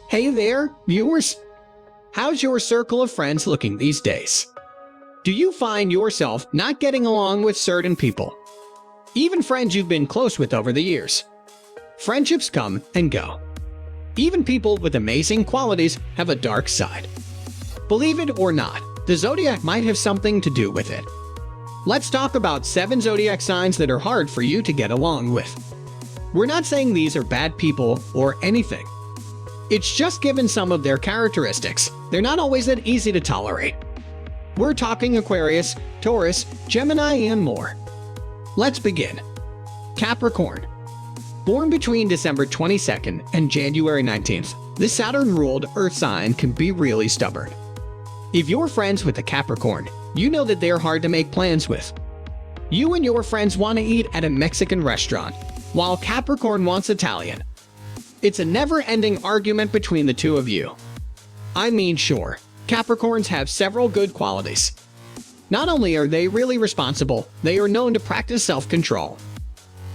Hey there, viewers! How's your circle of friends looking these days? Do you find yourself not getting along with certain people? Even friends you've been close with over the years. Friendships come and go. Even people with amazing qualities have a dark side. Believe it or not, the Zodiac might have something to do with it. Let's talk about 7 Zodiac signs that are hard for you to get along with. We're not saying these are bad people or anything. It's just given some of their characteristics, they're not always that easy to tolerate. We're talking Aquarius, Taurus, Gemini, and more. Let's begin. Capricorn. Born between December 22nd and January 19th, this Saturn-ruled Earth sign can be really stubborn. If you're friends with a Capricorn, you know that they're hard to make plans with. You and your friends want to eat at a Mexican restaurant, while Capricorn wants Italian. It's a never-ending argument between the two of you. I mean, sure, Capricorns have several good qualities. Not only are they really responsible, they are known to practice self-control.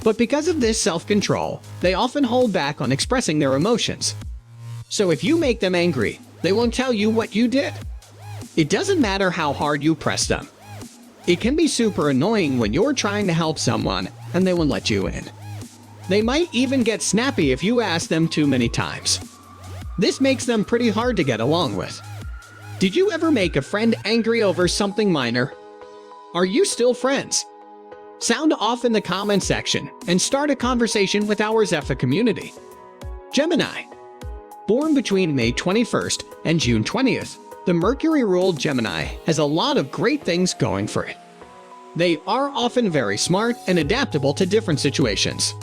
But because of this self-control, they often hold back on expressing their emotions. So if you make them angry, they won't tell you what you did. It doesn't matter how hard you press them. It can be super annoying when you're trying to help someone and they won't let you in. They might even get snappy if you ask them too many times. This makes them pretty hard to get along with. Did you ever make a friend angry over something minor? Are you still friends? Sound off in the comment section and start a conversation with our Zephyr community. Gemini. Born between May 21st and June 20th, the Mercury-ruled Gemini has a lot of great things going for it. They are often very smart and adaptable to different situations.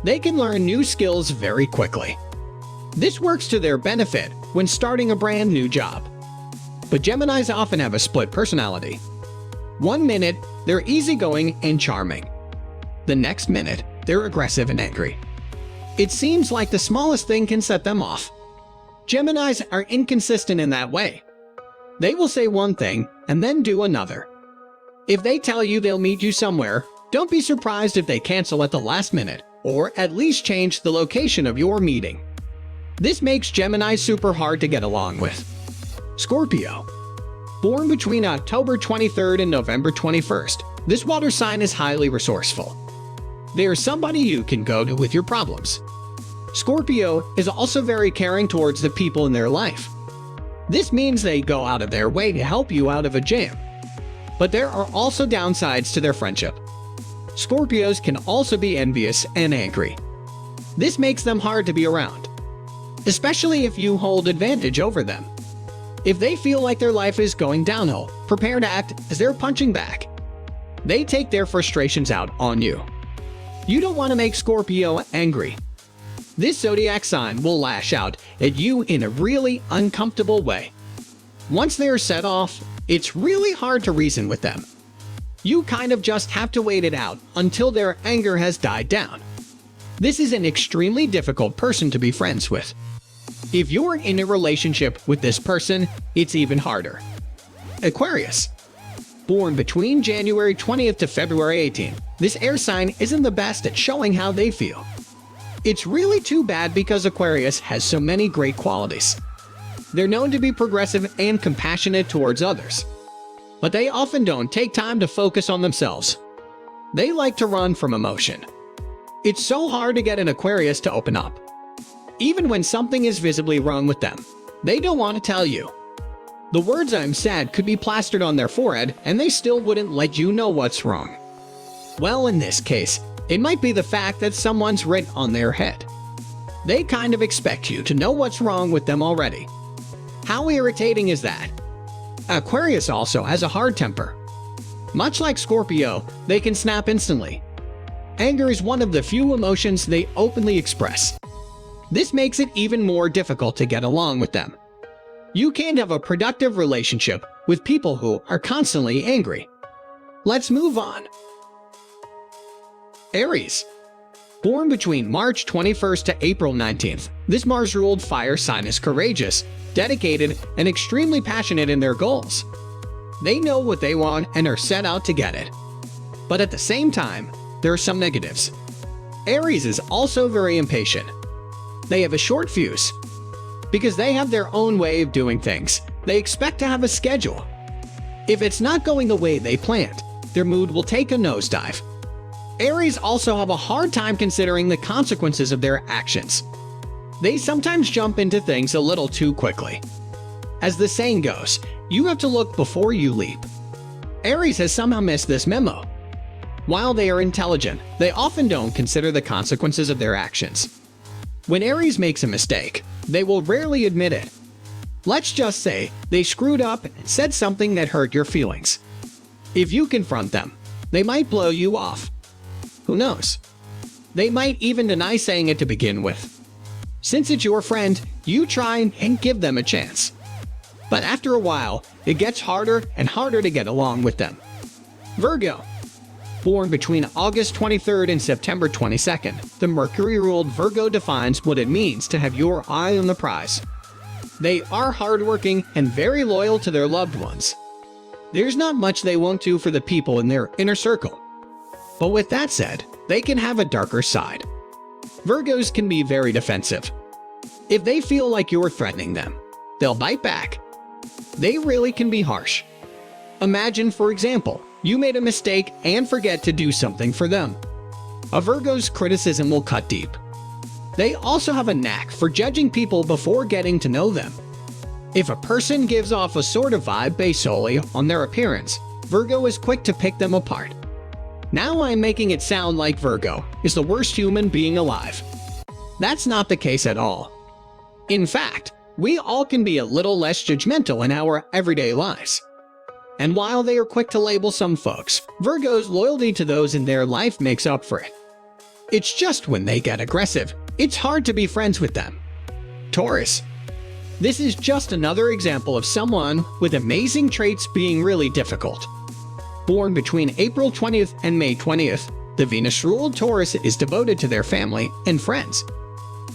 They can learn new skills very quickly. This works to their benefit when starting a brand new job. But Geminis often have a split personality. One minute, they're easygoing and charming. The next minute, they're aggressive and angry. It seems like the smallest thing can set them off. Geminis are inconsistent in that way. They will say one thing and then do another. If they tell you they'll meet you somewhere, don't be surprised if they cancel at the last minute, or at least change the location of your meeting. This makes Gemini super hard to get along with. Scorpio. Born between October 23rd and November 21st, this water sign is highly resourceful. They are somebody you can go to with your problems. Scorpio is also very caring towards the people in their life. This means they go out of their way to help you out of a jam. But there are also downsides to their friendship. Scorpios can also be envious and angry. This makes them hard to be around, especially if you hold advantage over them. If they feel like their life is going downhill, prepare to act as they're punching back. They take their frustrations out on you. You don't want to make Scorpio angry. This zodiac sign will lash out at you in a really uncomfortable way. Once they are set off, it's really hard to reason with them. You kind of just have to wait it out until their anger has died down. This is an extremely difficult person to be friends with. If you're in a relationship with this person, it's even harder. Aquarius. Born between January 20th to February 18th, this air sign isn't the best at showing how they feel. It's really too bad because Aquarius has so many great qualities. They're known to be progressive and compassionate towards others. But they often don't take time to focus on themselves. They like to run from emotion. It's so hard to get an Aquarius to open up. Even when something is visibly wrong with them, they don't want to tell you. The words "I'm sad" could be plastered on their forehead and they still wouldn't let you know what's wrong. Well, in this case, it might be the fact that someone's written on their head. They kind of expect you to know what's wrong with them already. How irritating is that? Aquarius also has a hard temper. Much like Scorpio, they can snap instantly. Anger is one of the few emotions they openly express. This makes it even more difficult to get along with them. You can't have a productive relationship with people who are constantly angry. Let's move on. Aries. Born between March 21st to April 19th, this Mars-ruled fire sign is courageous, dedicated, and extremely passionate in their goals. They know what they want and are set out to get it. But at the same time, there are some negatives. Aries is also very impatient. They have a short fuse. Because they have their own way of doing things, they expect to have a schedule. If it's not going the way they planned, their mood will take a nosedive. Aries also have a hard time considering the consequences of their actions. They sometimes jump into things a little too quickly. As the saying goes, you have to look before you leap. Aries has somehow missed this memo. While they are intelligent, they often don't consider the consequences of their actions. When Aries makes a mistake, they will rarely admit it. Let's just say they screwed up and said something that hurt your feelings. If you confront them, they might blow you off. Who knows? They might even deny saying it to begin with. Since it's your friend, you try and give them a chance. But after a while, it gets harder and harder to get along with them. Virgo. Born between August 23rd and September 22nd, the Mercury-ruled Virgo defines what it means to have your eye on the prize. They are hardworking and very loyal to their loved ones. There's not much they won't do for the people in their inner circle. But with that said, they can have a darker side. Virgos can be very defensive. If they feel like you're threatening them, they'll bite back. They really can be harsh. Imagine, for example, you made a mistake and forget to do something for them. A Virgo's criticism will cut deep. They also have a knack for judging people before getting to know them. If a person gives off a sort of vibe based solely on their appearance, Virgo is quick to pick them apart. Now I'm making it sound like Virgo is the worst human being alive. That's not the case at all. In fact, we all can be a little less judgmental in our everyday lives. And while they are quick to label some folks, Virgo's loyalty to those in their life makes up for it. It's just when they get aggressive, it's hard to be friends with them. Taurus. This is just another example of someone with amazing traits being really difficult. Born between April 20th and May 20th, the Venus-ruled Taurus is devoted to their family and friends.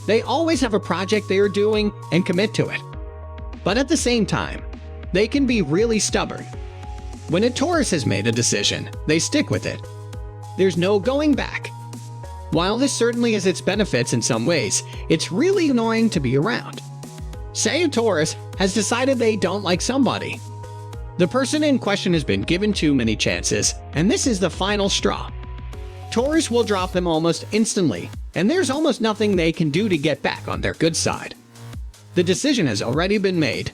They always have a project they are doing and commit to it. But at the same time, they can be really stubborn. When a Taurus has made a decision, they stick with it. There's no going back. While this certainly has its benefits in some ways, it's really annoying to be around. Say a Taurus has decided they don't like somebody. The person in question has been given too many chances, and this is the final straw. Taurus will drop them almost instantly, and there's almost nothing they can do to get back on their good side. The decision has already been made.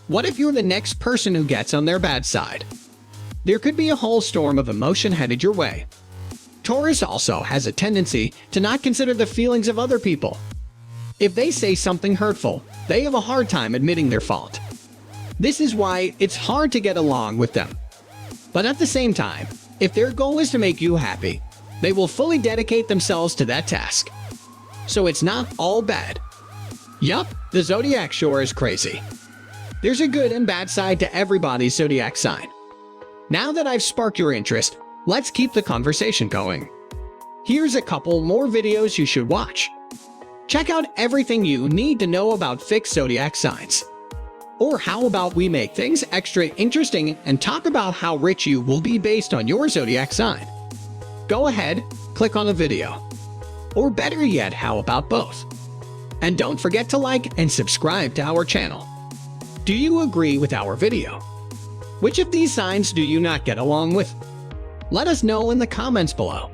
What if you're the next person who gets on their bad side? There could be a whole storm of emotion headed your way. Taurus also has a tendency to not consider the feelings of other people. If they say something hurtful, they have a hard time admitting their fault. This is why it's hard to get along with them. But at the same time, if their goal is to make you happy, they will fully dedicate themselves to that task. So it's not all bad. Yup, the Zodiac sure is crazy. There's a good and bad side to everybody's Zodiac sign. Now that I've sparked your interest, let's keep the conversation going. Here's a couple more videos you should watch. Check out everything you need to know about fixed Zodiac signs. Or how about we make things extra interesting and talk about how rich you will be based on your Zodiac sign? Go ahead, click on the video. Or better yet, how about both? And don't forget to like and subscribe to our channel. Do you agree with our video? Which of these signs do you not get along with? Let us know in the comments below.